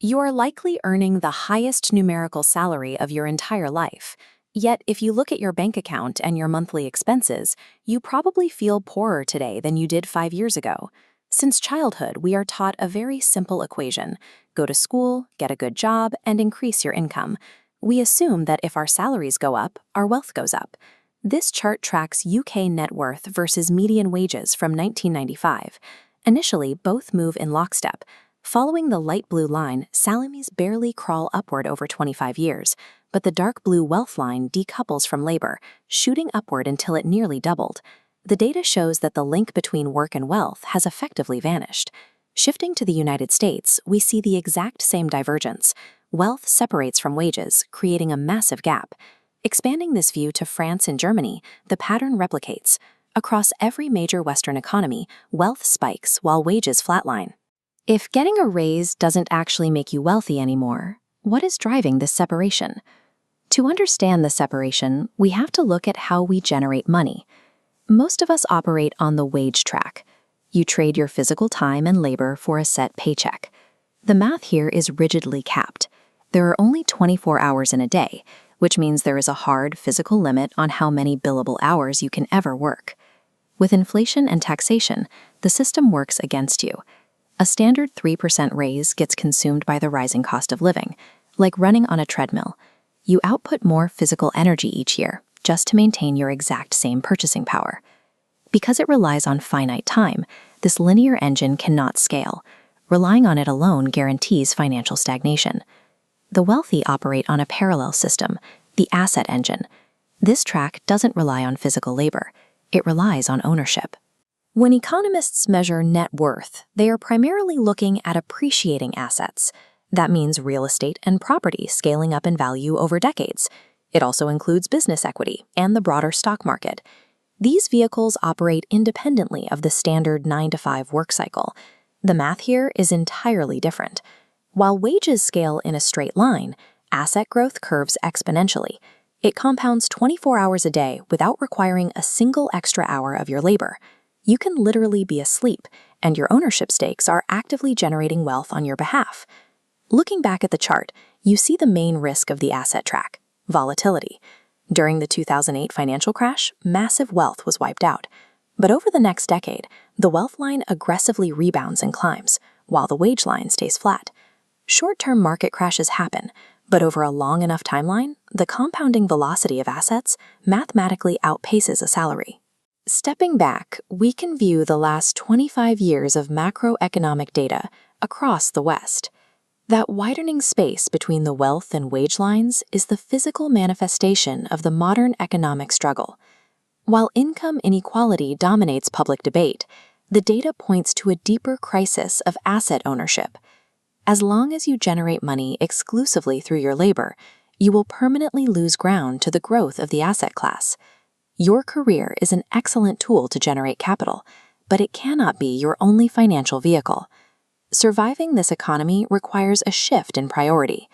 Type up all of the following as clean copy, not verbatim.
You are likely earning the highest numerical salary of your entire life. Yet, if you look at your bank account and your monthly expenses, you probably feel poorer today than you did 5 years ago. Since childhood, we are taught a very simple equation: go to school, get a good job, and increase your income. We assume that if our salaries go up, our wealth goes up. This chart tracks UK net worth versus median wages from 1995. Initially, both move in lockstep. Following the light blue line, salaries barely crawl upward over 25 years, but the dark blue wealth line decouples from labor, shooting upward until it nearly doubled. The data shows that the link between work and wealth has effectively vanished. Shifting to the United States, we see the exact same divergence. Wealth separates from wages, creating a massive gap. Expanding this view to France and Germany, the pattern replicates. Across every major Western economy, wealth spikes while wages flatline. If getting a raise doesn't actually make you wealthy anymore, what is driving this separation? To understand the separation, we have to look at how we generate money. Most of us operate on the wage track. You trade your physical time and labor for a set paycheck. The math here is rigidly capped. There are only 24 hours in a day, which means there is a hard physical limit on how many billable hours you can ever work. With inflation and taxation, the system works against you. A standard 3% raise gets consumed by the rising cost of living, like running on a treadmill. You output more physical energy each year, just to maintain your exact same purchasing power. Because it relies on finite time, this linear engine cannot scale. Relying on it alone guarantees financial stagnation. The wealthy operate on a parallel system, the asset engine. This track doesn't rely on physical labor. It relies on ownership. When economists measure net worth, they are primarily looking at appreciating assets. That means real estate and property scaling up in value over decades. It also includes business equity and the broader stock market. These vehicles operate independently of the standard 9-to-5 work cycle. The math here is entirely different. While wages scale in a straight line, asset growth curves exponentially. It compounds 24 hours a day without requiring a single extra hour of your labor. You can literally be asleep, and your ownership stakes are actively generating wealth on your behalf. Looking back at the chart, you see the main risk of the asset track: volatility. During the 2008 financial crash, massive wealth was wiped out. But over the next decade, the wealth line aggressively rebounds and climbs, while the wage line stays flat. Short-term market crashes happen, but over a long enough timeline, the compounding velocity of assets mathematically outpaces a salary. Stepping back, we can view the last 25 years of macroeconomic data across the West. That widening space between the wealth and wage lines is the physical manifestation of the modern economic struggle. While income inequality dominates public debate, the data points to a deeper crisis of asset ownership. As long as you generate money exclusively through your labor, you will permanently lose ground to the growth of the asset class. Your career is an excellent tool to generate capital, but it cannot be your only financial vehicle. Surviving this economy requires a shift in priority.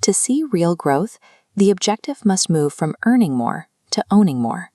To see real growth, the objective must move from earning more to owning more.